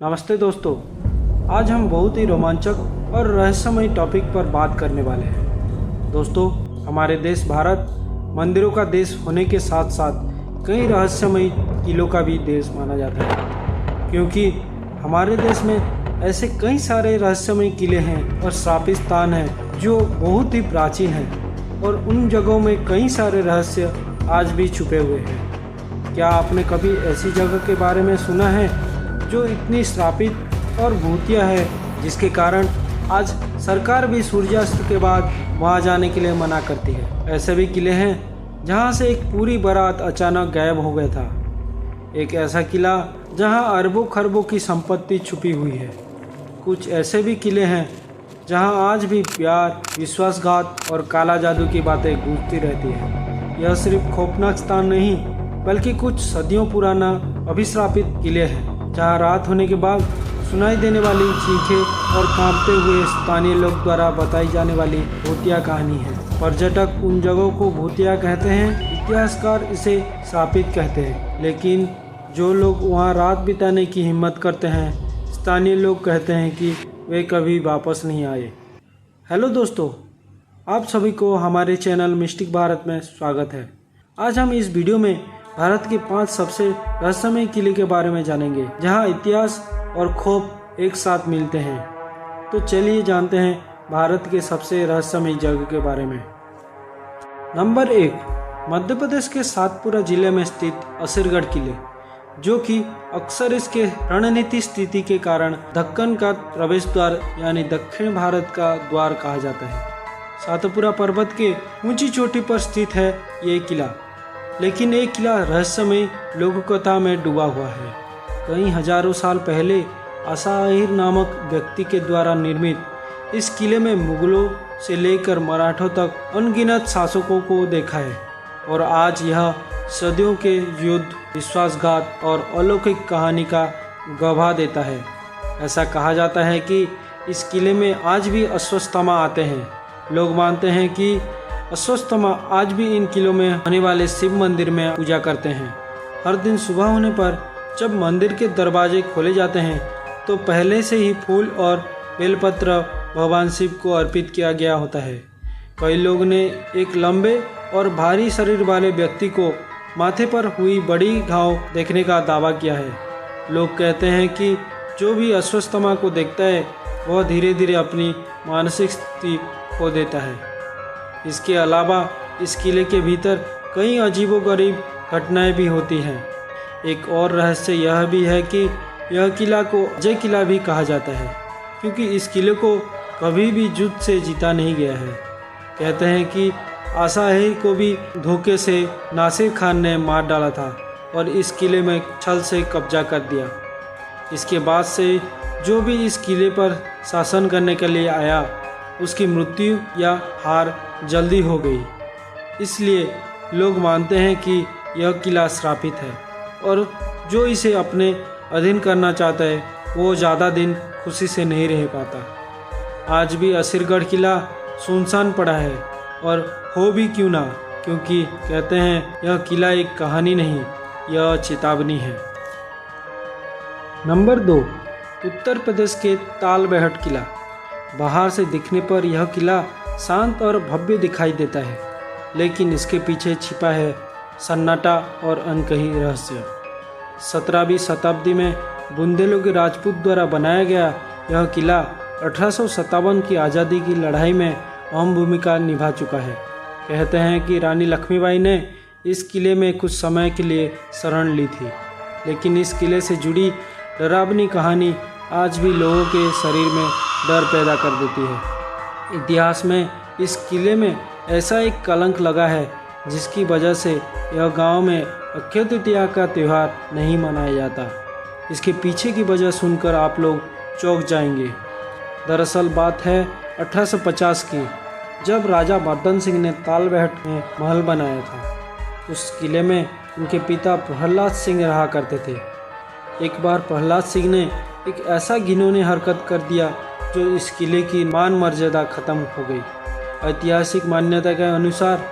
नमस्ते दोस्तों, आज हम बहुत ही रोमांचक और रहस्यमय टॉपिक पर बात करने वाले हैं। दोस्तों, हमारे देश भारत मंदिरों का देश होने के साथ साथ कई रहस्यमय किलों का भी देश माना जाता है, क्योंकि हमारे देश में ऐसे कई सारे रहस्यमय किले हैं और श्रापित स्थान हैं जो बहुत ही प्राचीन हैं और उन जगहों में कई सारे रहस्य आज भी छुपे हुए हैं। क्या आपने कभी ऐसी जगह के बारे में सुना है जो इतनी श्रापित और भूतिया है जिसके कारण आज सरकार भी सूर्यास्त के बाद वहां जाने के लिए मना करती है? ऐसे भी किले हैं जहां से एक पूरी बारात अचानक गायब हो गया था। एक ऐसा किला जहां अरबों खरबों की संपत्ति छुपी हुई है। कुछ ऐसे भी किले हैं जहां आज भी प्यार, विश्वासघात और काला जादू की बातें गूंजती रहती है। यह सिर्फ खौफनाक स्थान नहीं बल्कि कुछ सदियों पुराना अभिश्रापित किले हैं जहाँ रात होने के बाद सुनाई देने वाली चीखें और कांपते हुए स्थानीय लोग द्वारा बताई जाने वाली भूतिया कहानी है। पर्यटक उन जगहों को भूतिया कहते हैं, इतिहासकार इसे श्रापित कहते हैं, लेकिन जो लोग वहाँ रात बिताने की हिम्मत करते हैं, स्थानीय लोग कहते हैं कि वे कभी वापस नहीं आए। हेलो दोस्तों, आप सभी को हमारे चैनल मिस्टिक भारत में स्वागत है। आज हम इस वीडियो में भारत के 5 सबसे रहस्यमय किले के बारे में जानेंगे जहां इतिहास और खौफ एक साथ मिलते हैं। तो चलिए जानते हैं भारत के सबसे रहस्यमय जगह के बारे में। नंबर 1, मध्य प्रदेश के सातपुरा जिले में स्थित असरगढ़ किले, जो कि अक्सर इसके रणनीति स्थिति के कारण दक्कन का प्रवेश द्वार यानी दक्षिण भारत का द्वार कहा जाता है। सातपुरा पर्वत के ऊंची चोटी पर स्थित है ये किला, लेकिन ये किला रहस्यमय लोककथा में डूबा हुआ है। कई हजारों साल पहले असाहिर नामक व्यक्ति के द्वारा निर्मित इस किले में मुगलों से लेकर मराठों तक अनगिनत शासकों को देखा है और आज यह सदियों के युद्ध, विश्वासघात और अलौकिक कहानी का गवाह देता है। ऐसा कहा जाता है कि इस किले में आज भी अश्वत्थामा आते हैं। लोग मानते हैं कि अश्वत्थामा आज भी इन किलों में होने वाले शिव मंदिर में पूजा करते हैं। हर दिन सुबह होने पर जब मंदिर के दरवाजे खोले जाते हैं तो पहले से ही फूल और बेलपत्र भगवान शिव को अर्पित किया गया होता है। कई लोग ने एक लंबे और भारी शरीर वाले व्यक्ति को माथे पर हुई बड़ी घाव देखने का दावा किया है। लोग कहते हैं कि जो भी अश्वत्थामा को देखता है वह धीरे धीरे अपनी मानसिक स्थिति खो देता है। इसके अलावा इस किले के भीतर कई अजीबोगरीब घटनाएं भी होती हैं। एक और रहस्य यह भी है कि यह किला को अजय किला भी कहा जाता है, क्योंकि इस किले को कभी भी युद्ध से जीता नहीं गया है। कहते हैं कि आसाहिर को भी धोखे से नासिर खान ने मार डाला था और इस किले में छल से कब्जा कर दिया। इसके बाद से जो भी इस किले पर शासन करने के लिए आया उसकी मृत्यु या हार जल्दी हो गई। इसलिए लोग मानते हैं कि यह किला श्रापित है और जो इसे अपने अधीन करना चाहता है वो ज़्यादा दिन खुशी से नहीं रह पाता। आज भी असरगढ़ किला सुनसान पड़ा है, और हो भी क्यों ना, क्योंकि कहते हैं यह किला एक कहानी नहीं, यह चेतावनी है। नंबर 2, उत्तर प्रदेश के तालबेहट किला। बाहर से दिखने पर यह किला शांत और भव्य दिखाई देता है, लेकिन इसके पीछे छिपा है सन्नाटा और अनकही रहस्य। 17वीं शताब्दी में बुंदेलों के राजपूत द्वारा बनाया गया यह किला 1857 की आज़ादी की लड़ाई में अहम भूमिका निभा चुका है। कहते हैं कि रानी लक्ष्मीबाई ने इस किले में कुछ समय के लिए शरण ली थी, लेकिन इस किले से जुड़ी डरावनी कहानी आज भी लोगों के शरीर में डर पैदा कर देती है। इतिहास में इस किले में ऐसा एक कलंक लगा है जिसकी वजह से यह गांव में अक्षय तृतीया का त्यौहार नहीं मनाया जाता। इसके पीछे की वजह सुनकर आप लोग चौंक जाएंगे। दरअसल बात है 1850 की, जब राजा मर्दन सिंह ने तालबेहट में महल बनाया था। उस किले में उनके पिता प्रहलाद सिंह रहा करते थे। एक बार प्रहलाद सिंह ने एक ऐसा घिनौनी हरकत कर दिया जो इस किले की मान मर्यादा खत्म हो गई। ऐतिहासिक मान्यता के अनुसार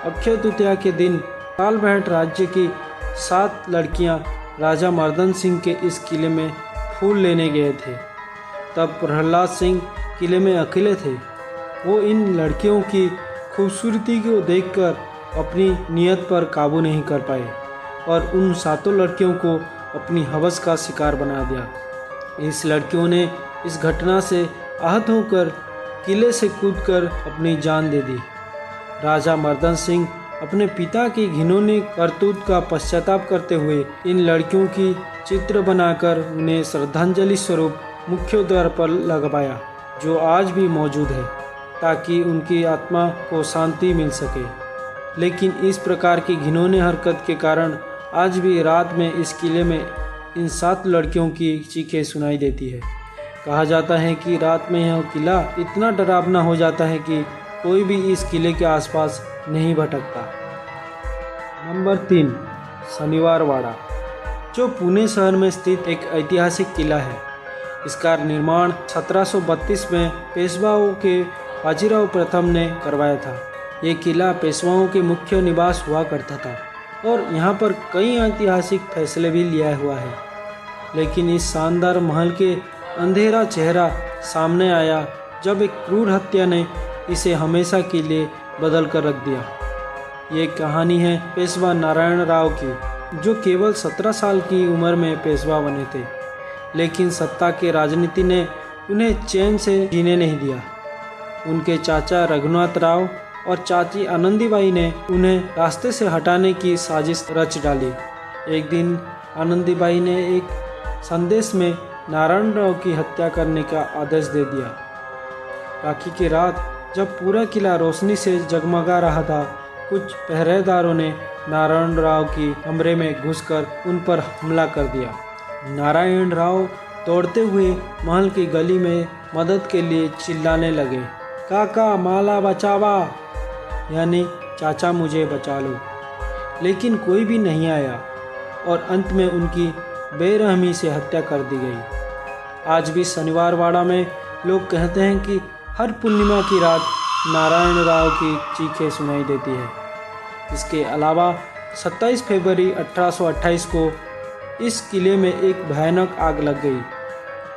अक्षय तृतीया के दिन तालबेहट राज्य की 7 लड़कियां राजा मर्दन सिंह के इस किले में फूल लेने गए थे। तब प्रहलाद सिंह किले में अकेले थे। वो इन लड़कियों की खूबसूरती को देखकर अपनी नियत पर काबू नहीं कर पाए और उन 7 लड़कियों को अपनी हवस का शिकार बना दिया। इस लड़कियों ने इस घटना से आहत होकर किले से कूदकर अपनी जान दे दी। राजा मर्दन सिंह अपने पिता की घिनौनी करतूत का पश्चाताप करते हुए इन लड़कियों की चित्र बनाकर उन्हें श्रद्धांजलि स्वरूप मुख्य द्वार पर लगवाया, जो आज भी मौजूद है, ताकि उनकी आत्मा को शांति मिल सके। लेकिन इस प्रकार की घिनौनी हरकत के कारण आज भी रात में इस किले में इन 7 लड़कियों की चीखें सुनाई देती है। कहा जाता है कि रात में यह किला इतना डरावना हो जाता है कि कोई भी इस किले के आसपास नहीं भटकता। नंबर 3, शनिवार वाड़ा, जो पुणे शहर में स्थित एक ऐतिहासिक किला है। इसका निर्माण 1732 में पेशवाओं के बाजीराव प्रथम ने करवाया था। ये किला पेशवाओं के मुख्य निवास हुआ करता था और यहाँ पर कई ऐतिहासिक फैसले भी लिया हुआ है। लेकिन इस शानदार महल के अंधेरा चेहरा सामने आया जब एक क्रूर हत्या ने इसे हमेशा के लिए बदल कर रख दिया। ये कहानी है पेशवा नारायण राव की, जो केवल 17 साल की उम्र में पेशवा बने थे, लेकिन सत्ता के राजनीति ने उन्हें चैन से जीने नहीं दिया। उनके चाचा रघुनाथ राव और चाची आनंदीबाई ने उन्हें रास्ते से हटाने की साजिश रच डाली। एक दिन आनंदीबाई ने एक संदेश में नारायण राव की हत्या करने का आदेश दे दिया। राखी की रात जब पूरा किला रोशनी से जगमगा रहा था, कुछ पहरेदारों ने नारायण राव की कमरे में घुसकर उन पर हमला कर दिया। नारायण राव दौड़ते हुए महल की गली में मदद के लिए चिल्लाने लगे, काका माला बचावा, यानी चाचा मुझे बचा लो। लेकिन कोई भी नहीं आया और अंत में उनकी बेरहमी से हत्या कर दी गई। आज भी शनिवार वाड़ा में लोग कहते हैं कि हर पूर्णिमा की रात नारायण राव की चीखें सुनाई देती है। इसके अलावा 27 फरवरी 1828 को इस किले में एक भयानक आग लग गई,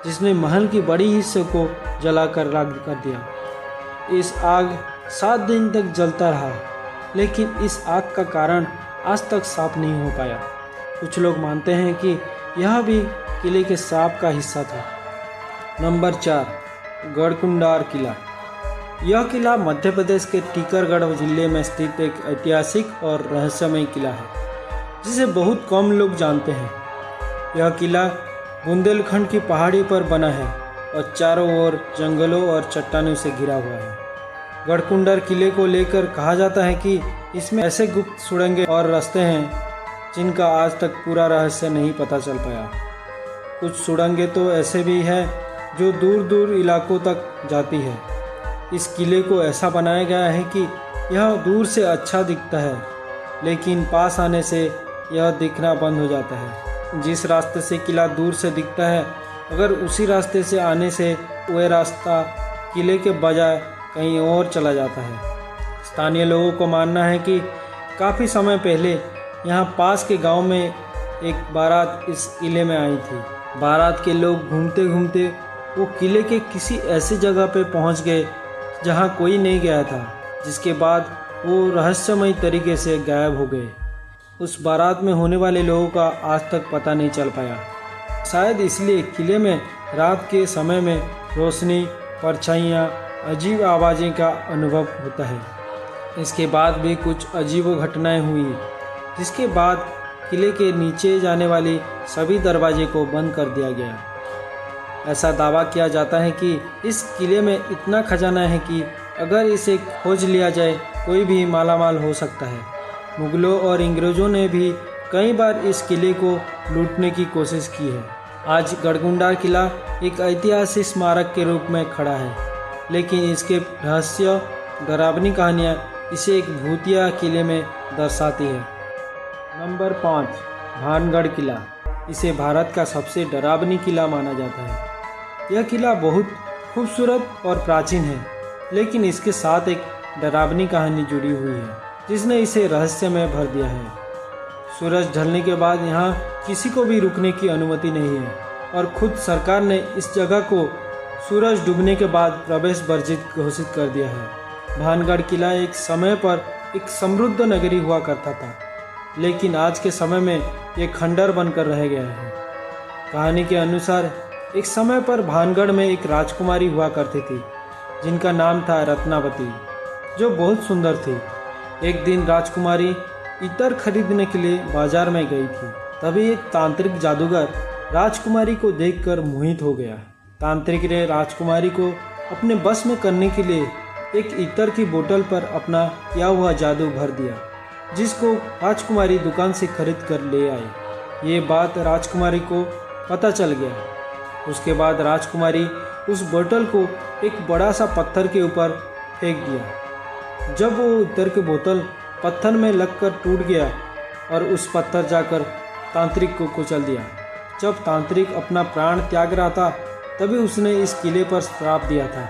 जिसने महल की बड़ी हिस्से को जलाकर राख कर दिया। इस आग 7 दिन तक जलता रहा, लेकिन इस आग का कारण आज तक साफ नहीं हो पाया। कुछ लोग मानते हैं कि यह भी किले के सांप का हिस्सा था। नंबर 4, गढ़कुंडार किला। यह किला मध्य प्रदेश के टीकरगढ़ जिले में स्थित एक ऐतिहासिक और रहस्यमय किला है, जिसे बहुत कम लोग जानते हैं। यह किला बुंदेलखंड की पहाड़ी पर बना है और चारों ओर जंगलों और चट्टानों से घिरा हुआ है। गढ़कुंडार किले को लेकर कहा जाता है कि इसमें ऐसे गुप्त सुड़ंगें और रास्ते हैं जिनका आज तक पूरा रहस्य नहीं पता चल पाया। कुछ सुड़ंगें तो ऐसे भी हैं जो दूर दूर इलाकों तक जाती है। इस किले को ऐसा बनाया गया है कि यह दूर से अच्छा दिखता है, लेकिन पास आने से यह दिखना बंद हो जाता है। जिस रास्ते से किला दूर से दिखता है, अगर उसी रास्ते से आने से वह रास्ता किले के बजाय कहीं और चला जाता है। स्थानीय लोगों को मानना है कि काफ़ी समय पहले यहाँ पास के गांव में एक बारात इस किले में आई थी। बारात के लोग घूमते घूमते वो किले के किसी ऐसी जगह पे पहुँच गए जहाँ कोई नहीं गया था, जिसके बाद वो रहस्यमय तरीके से गायब हो गए। उस बारात में होने वाले लोगों का आज तक पता नहीं चल पाया। शायद इसलिए किले में रात के समय में रोशनी, परछाइयाँ, अजीब आवाज़ें का अनुभव होता है। इसके बाद भी कुछ अजीब घटनाएं हुई, जिसके बाद किले के नीचे जाने वाली सभी दरवाजे को बंद कर दिया गया। ऐसा दावा किया जाता है कि इस किले में इतना खजाना है कि अगर इसे खोज लिया जाए कोई भी मालामाल हो सकता है। मुगलों और अंग्रेज़ों ने भी कई बार इस किले को लूटने की कोशिश की है। आज गढ़कुंडार किला एक ऐतिहासिक स्मारक के रूप में खड़ा है, लेकिन इसके रहस्य डरावनी कहानियाँ इसे एक भूतिया किले में दर्शाती है। नंबर 5, भानगढ़ किला। इसे भारत का सबसे डरावनी किला माना जाता है। यह किला बहुत खूबसूरत और प्राचीन है, लेकिन इसके साथ एक डरावनी कहानी जुड़ी हुई है, जिसने इसे रहस्य में भर दिया है। सूरज ढलने के बाद यहाँ किसी को भी रुकने की अनुमति नहीं है और खुद सरकार ने इस जगह को सूरज डूबने के बाद प्रवेश वर्जित घोषित कर दिया है। भानगढ़ किला एक समय पर एक समृद्ध नगरी हुआ करता था, लेकिन आज के समय में ये खंडर बनकर रह गया है। कहानी के अनुसार एक समय पर भानगढ़ में एक राजकुमारी हुआ करती थी जिनका नाम था रत्नावती, जो बहुत सुंदर थी। एक दिन राजकुमारी इत्र खरीदने के लिए बाजार में गई थी। तभी एक तांत्रिक जादूगर राजकुमारी को देखकर मोहित हो गया। तांत्रिक ने राजकुमारी को अपने बस में करने के लिए एक इत्र की बोतल पर अपना किया हुआ जादू भर दिया, जिसको राजकुमारी दुकान से खरीद कर ले आई। ये बात राजकुमारी को पता चल गया। उसके बाद राजकुमारी उस बोतल को एक बड़ा सा पत्थर के ऊपर फेंक दिया। जब वो इत्र की बोतल पत्थर में लगकर टूट गया और उस पत्थर जाकर तांत्रिक को कुचल दिया। जब तांत्रिक अपना प्राण त्याग रहा था तभी उसने इस किले पर श्राप दिया था।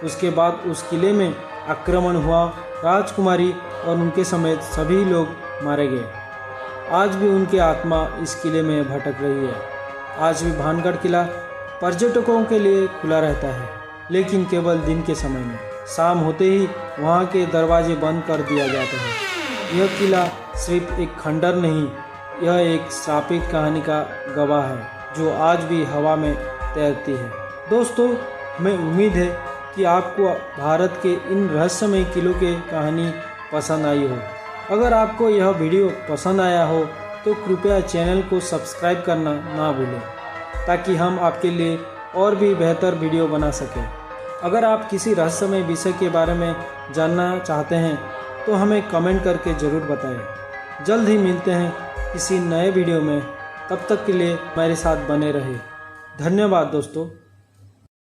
उसके बाद उस किले में आक्रमण हुआ, राजकुमारी और उनके समेत सभी लोग मारे गए। आज भी उनकी आत्मा इस किले में भटक रही है। आज भी भानगढ़ किला पर्यटकों के लिए खुला रहता है, लेकिन केवल दिन के समय में। शाम होते ही वहाँ के दरवाजे बंद कर दिया जाता है। यह किला सिर्फ एक खंडर नहीं, यह एक श्रापित कहानी का गवाह है जो आज भी हवा में तैरती है। दोस्तों, हमें उम्मीद है कि आपको भारत के इन रहस्यमय किलों की कहानी पसंद आई हो। अगर आपको यह वीडियो पसंद आया हो तो कृपया चैनल को सब्सक्राइब करना ना भूलें, ताकि हम आपके लिए और भी बेहतर वीडियो बना सकें। अगर आप किसी रहस्यमय विषय के बारे में जानना चाहते हैं तो हमें कमेंट करके ज़रूर बताएं। जल्द ही मिलते हैं किसी नए वीडियो में। तब तक के लिए मेरे साथ बने रहे। धन्यवाद दोस्तों।